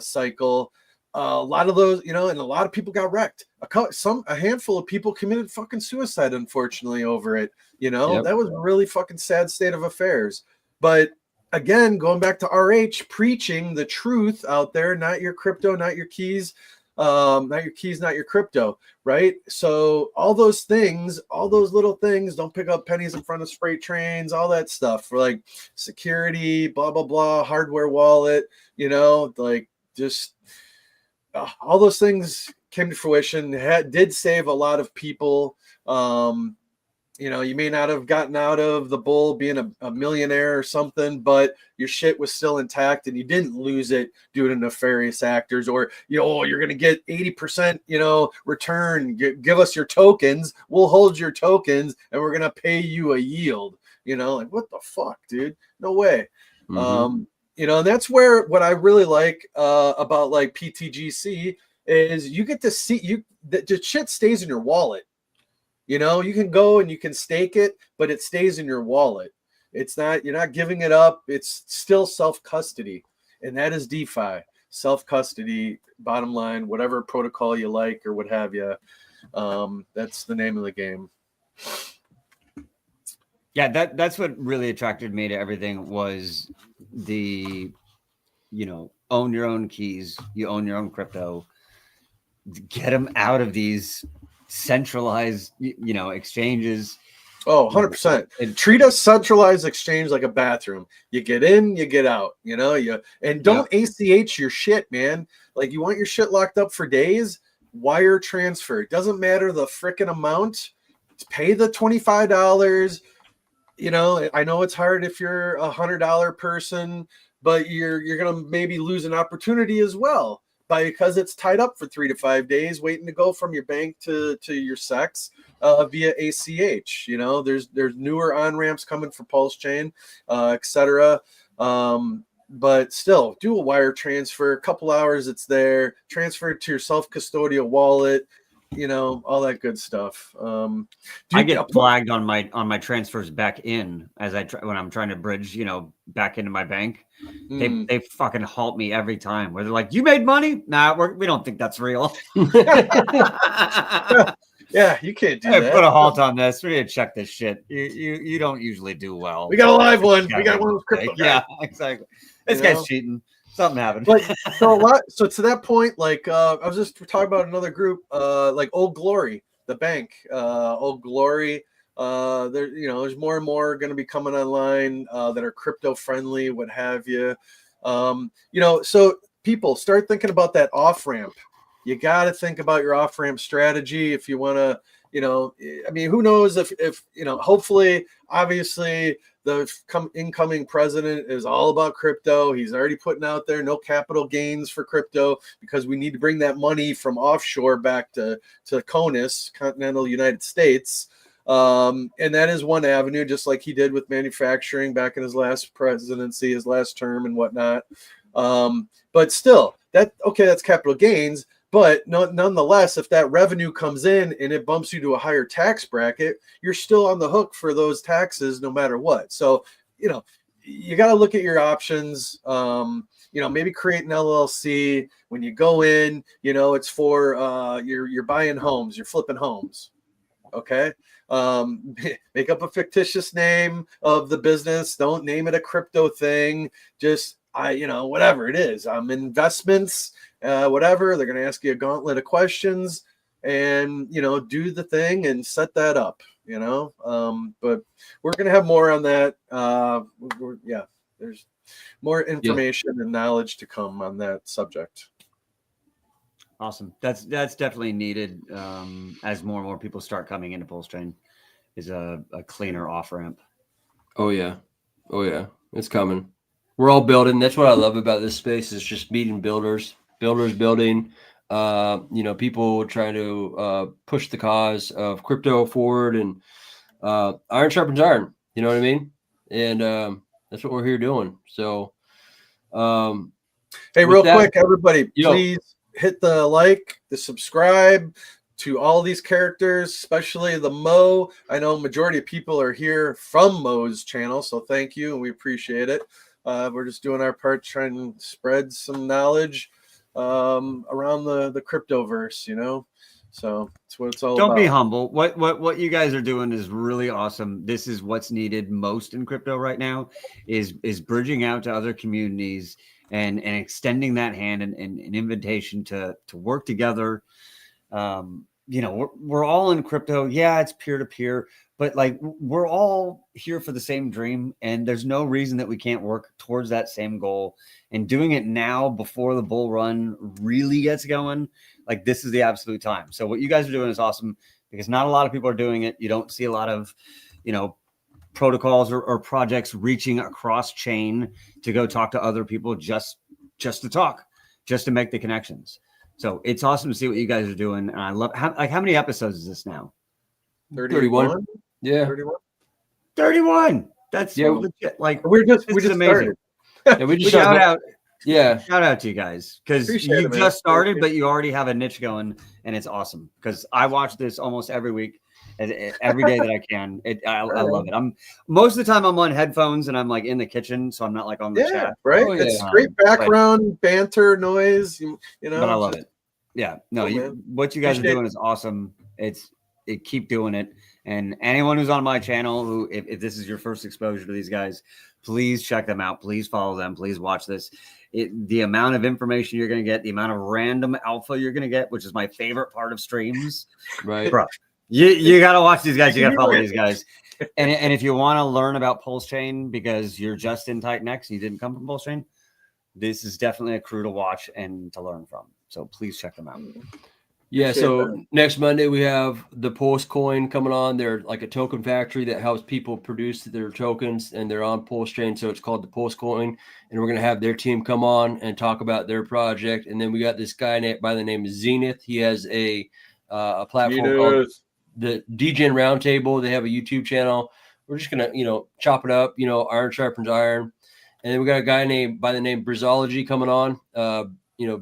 cycle. A lot of those, and a lot of people got wrecked. A handful of people committed fucking suicide, unfortunately, over it. That was a really fucking sad state of affairs. But again, going back to RH, preaching the truth out there, not your crypto, not your keys, not your crypto, right? So all those things, all those little things, don't pick up pennies in front of freight trains, all that stuff for security, blah, blah, blah, hardware wallet, just all those things came to fruition, did save a lot of people. You may not have gotten out of the bull being a millionaire or something, but your shit was still intact and you didn't lose it due to nefarious actors or, you're going to get 80%, return. Give us your tokens. We'll hold your tokens and we're going to pay you a yield. What the fuck, dude? No way. And that's where what I really like about PTGC is you get to see the shit stays in your wallet. You can go and you can stake it, but it stays in your wallet. You're not giving it up. It's still self-custody. And that is DeFi, self-custody, bottom line, whatever protocol you like or what have you. That's the name of the game. Yeah, that's what really attracted me to everything was the, own your own keys, you own your own crypto, get them out of these centralized, exchanges. Oh, 100%. And treat a centralized exchange like a bathroom. You get in, you get out, and don't ACH your shit, man. You want your shit locked up for days, wire transfer. It doesn't matter the freaking amount. Pay the $25. I know it's hard if you're $100 person, but you're going to maybe lose an opportunity as well. Because it's tied up for 3 to 5 days, waiting to go from your bank to your sex via ACH. There's newer on ramps coming for Pulsechain, etc. But still, do a wire transfer. A couple hours, it's there. Transfer it to your self-custodial wallet. All that good stuff. I get flagged on my transfers back in as when I'm trying to bridge, back into my bank. They fucking halt me every time where they're like, "You made money? Nah, we don't think that's real." Yeah, you can't do that. Put a halt on this. We need to check this shit. You don't usually do well. We got a live one. We got one with crypto. Yeah, exactly. This guy's cheating. Something happened. But so to that point, like I was just talking about another group, like Old Glory, the bank, Old Glory. There's more and more going to be coming online that are crypto friendly, what have you. So people start thinking about that off ramp. You got to think about your off ramp strategy if you want to. Who knows if hopefully, obviously, the incoming president is all about crypto. He's already putting out there no capital gains for crypto because we need to bring that money from offshore back to CONUS, continental United States. And that is one avenue, just like he did with manufacturing back in his last presidency, his last term and whatnot. But still, that's capital gains. But nonetheless, if that revenue comes in and it bumps you to a higher tax bracket, you're still on the hook for those taxes no matter what. So, you got to look at your options. Maybe create an LLC. When you go in, it's for you're buying homes, you're flipping homes. Okay. Make up a fictitious name of the business. Don't name it a crypto thing. Just whatever it is. Investments. Whatever, they're going to ask you a gauntlet of questions and do the thing and set that up, but we're going to have more on that. There's more information and knowledge to come on that subject. Awesome. That's definitely needed as more and more people start coming into Pulsechain, is a cleaner off ramp. Oh yeah, it's coming. We're all building. That's what I love about this space, is just meeting builders building, people trying to push the cause of crypto forward, and iron sharpens iron, you know what I mean? And that's what we're here doing. So hey, real quick, everybody, please hit the like, the subscribe to all these characters, especially the MOE. I know majority of people are here from MOE's channel, so thank you, and we appreciate it. We're just doing our part, trying to spread some knowledge around the cryptoverse, so that's what it's all about. Don't be humble. What you guys are doing is really awesome. This is what's needed most in crypto right now, is bridging out to other communities and extending that hand and an invitation to work together. We're all in crypto. Yeah, it's peer-to-peer, but like we're all here for the same dream, and there's no reason that we can't work towards that same goal. And doing it now before the bull run really gets going, like this is the absolute time. So what you guys are doing is awesome, because not a lot of people are doing it. You don't see a lot of, protocols or projects reaching across chain to go talk to other people just to talk, just to make the connections. So it's awesome to see what you guys are doing. And I love how many episodes is this now? 31. Yeah. 31. That's legit. Like we just amazing. Started. Yeah, we just shout out. Yeah. Shout out to you guys, because you just started, but you already have a niche going, and it's awesome, because I watch this almost every week, every day that I can. I love it. I'm most of the time I'm on headphones and I'm like in the kitchen, so I'm not like on the chat. Right. Oh, it's great background banter noise, But I love it. Yeah. No, what you guys are doing is awesome. Keep doing it. And anyone who's on my channel, who if this is your first exposure to these guys, please check them out. Please follow them. Please watch this. The amount of information you're going to get, the amount of random alpha you're going to get, which is my favorite part of streams. Right. Bro, you got to watch these guys. You got to follow these guys. And if you want to learn about Pulsechain because you're just in TITANX, you didn't come from Pulsechain, this is definitely a crew to watch and to learn from. So please check them out. Yeah, so next Monday we have the Pulsechain coming on. They're like a token factory that helps people produce their tokens, and they're on Pulsechain, so it's called the Pulsechain. And we're going to have their team come on and talk about their project. And then we got this guy by the name of Zenith. He has a platform called the GenuineRealMoe. They have a YouTube channel. We're just going to, chop it up, iron sharpens iron. And then we got a guy by the name Brizology coming on.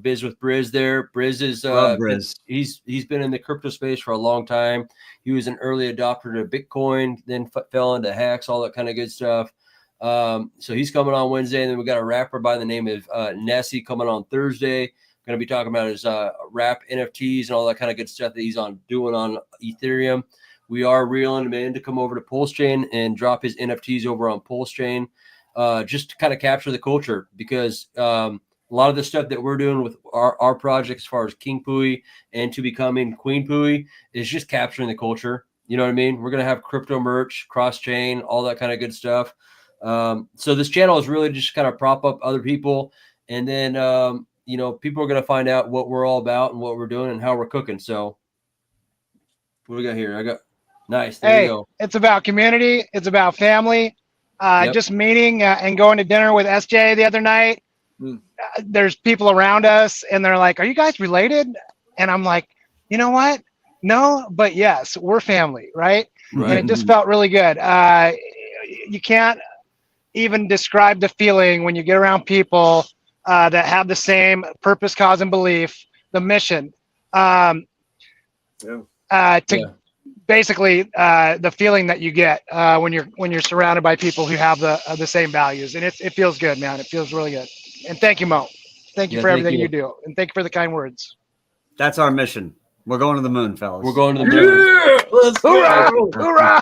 Biz with Briz there. Briz is Briz. He's been in the crypto space for a long time. He was an early adopter to Bitcoin, then fell into hacks, all that kind of good stuff. So he's coming on Wednesday, and then we got a rapper by the name of Nessie coming on Thursday. Going to be talking about his rap NFTs and all that kind of good stuff that he's doing on Ethereum. We are reeling him in to come over to Pulsechain and drop his NFTs over on Pulsechain, just to kind of capture the culture, because A lot of the stuff that we're doing with our projects as far as King Pooie and to becoming Queen Pooie is just capturing the culture. You know what I mean? We're going to have crypto merch, cross chain, all that kind of good stuff. So this channel is really just kind of prop up other people. And then, you know, people are going to find out what we're all about and what we're doing and how we're cooking. So what do we got here? I got nice. There you go. It's about community. It's about family. Just meeting and going to dinner with SJ the other night. There's people around us and they're like, are you guys related? And I'm like, you know what? No, but yes, we're family, right? And it just felt really good. You can't even describe the feeling when you get around people that have the same purpose, cause, and belief, the mission. Basically the feeling that you get when you're surrounded by people who have the same values, and it feels good, man. It feels really good. And thank you, Mo. Thank you for everything you do, and thank you for the kind words. That's our mission. We're going to the moon, fellas. We're going to the moon. Let's go. Hoorah!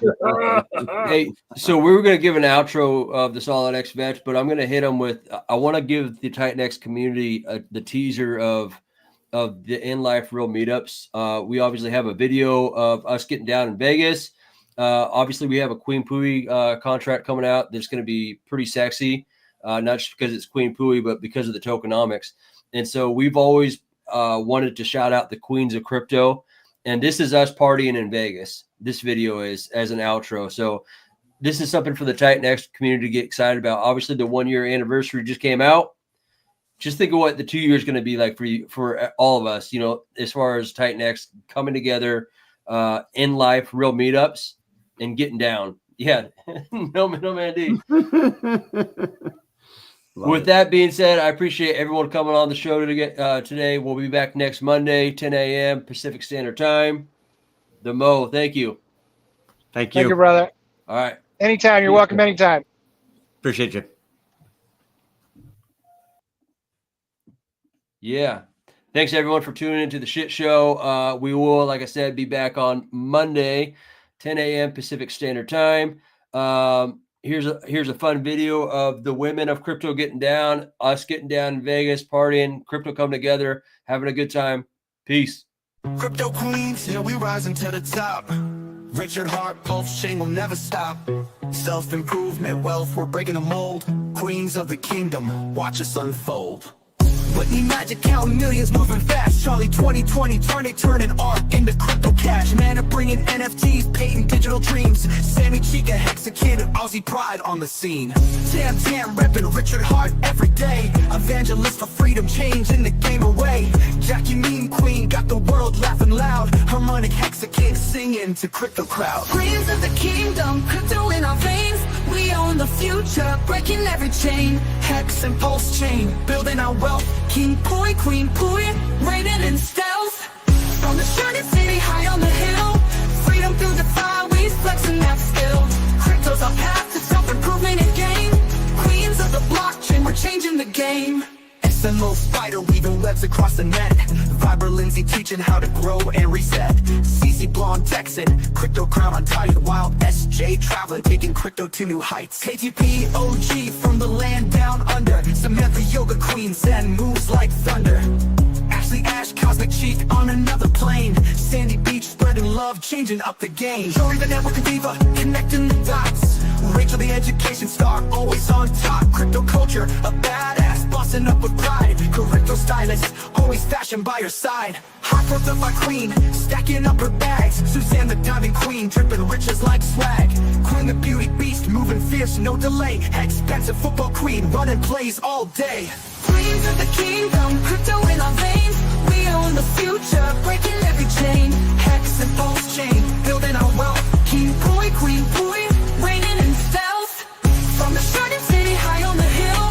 Hey, so we were going to give an outro of the Solid X Vetch, but I'm going to hit them with. I want to give the TITANX community the teaser of the In Life Real meetups. We obviously have a video of us getting down in Vegas. Obviously, we have a Queen Pooie contract coming out that's going to be pretty sexy, not just because it's Queen Pooie, but because of the tokenomics. And so we've always wanted to shout out the queens of crypto. And this is us partying in Vegas. This video is as an outro. So this is something for the TITANX community to get excited about. Obviously, the 1 year anniversary just came out. Just think of what the 2 years is going to be like for all of us, you know, as far as TITANX coming together, in life, real meetups, and getting down. Yeah, no man D. With that being said, I appreciate everyone coming on the show today. We'll be back next Monday, 10 a.m. Pacific Standard Time. The Mo, thank you. Thank you. Thank you, brother. All right. Anytime. You're welcome anytime. Appreciate you. Yeah. Thanks, everyone, for tuning into the shit show. We will, like I said, be back on Monday, 10 a.m. Pacific Standard Time. Here's a fun video of the women of crypto getting down, us getting down in Vegas, partying, crypto coming together, having a good time. Peace. Crypto queens, yeah, we rising to the top. Richard Hart, Pulsechain will never stop. Self-improvement, wealth, we're breaking the mold. Queens of the kingdom, watch us unfold. Whitney Magic counting millions, moving fast. Charlie 2020, turning art into crypto cash. Man, I'm bringing NFTs, painting digital dreams. Sammy Chica, Hexa Kid, Aussie pride on the scene. Tam, repping Richard Hart every day. Evangelist for freedom, changing the game away. Jackie Mean Queen, got the world laughing loud. Harmonic Hexa Kid, singing to crypto crowd. Queens of the kingdom, crypto in our veins. We own the future, breaking every chain. Hex and Pulsechain, building our wealth. King Pooie, Queen Pooie, reigning in stealth. From the shining city high on the hill, freedom through the fire, we flexing that skill. Crypto's our path to self-improvement and gain. Queens of the blockchain, we're changing the game. SMO spider weaving webs across the net. Viber Lindsay teaching how to grow and reset. CC Blonde Texan, crypto crown on tight. Wild SJ traveling, taking crypto to new heights. KTP OG from the land down under. Samantha Yoga Queen, Zen moves like thunder. Ashley Ash, Cosmic Chic on another plane. Sandy Beach spreading love, changing up the game. Jory the network diva, connecting the dots. Rachel the education star, always on top. Crypto culture, a badass, bossing up with pride. Crypto stylist, always fashion by her side. Hot growth of my queen, stacking up her bags. Suzanne the diamond queen, dripping riches like swag. Queen the beauty beast, moving fierce, no delay. Expensive football queen, running plays all day. Queens of the kingdom, crypto in our veins. We own the future, breaking every chain. Hex and Pulsechain, building our wealth. King Pooie, Queen Pooie, reigning in stealth. From the shining city high on the hill,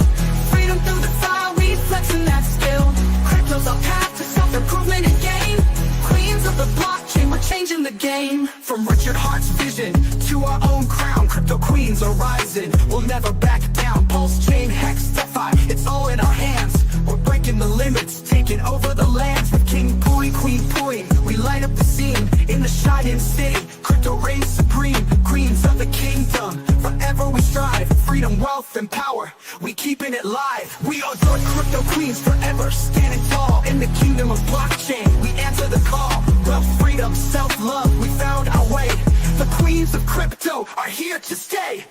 freedom through the fire, we flexing that skill. Crypto's our path to self-improvement and gain. Queens of the blockchain, we're changing the game. From Richard Hart's vision to our own crown, crypto queens are rising, we'll never back down. Pulsechain, Hex, DeFi, it's all in our hands. We're breaking the limits, taking over the lands. With King Pooie, Queen Pooie, we light up the scene. In the shining city, crypto reigns supreme. Queens of the kingdom, forever we strive. Freedom, wealth, wealth and power, we keeping it live. We are the crypto queens forever, standing tall in the kingdom of blockchain. We answer the call, wealth, freedom, self-love, we found our way. The queens of crypto are here to stay.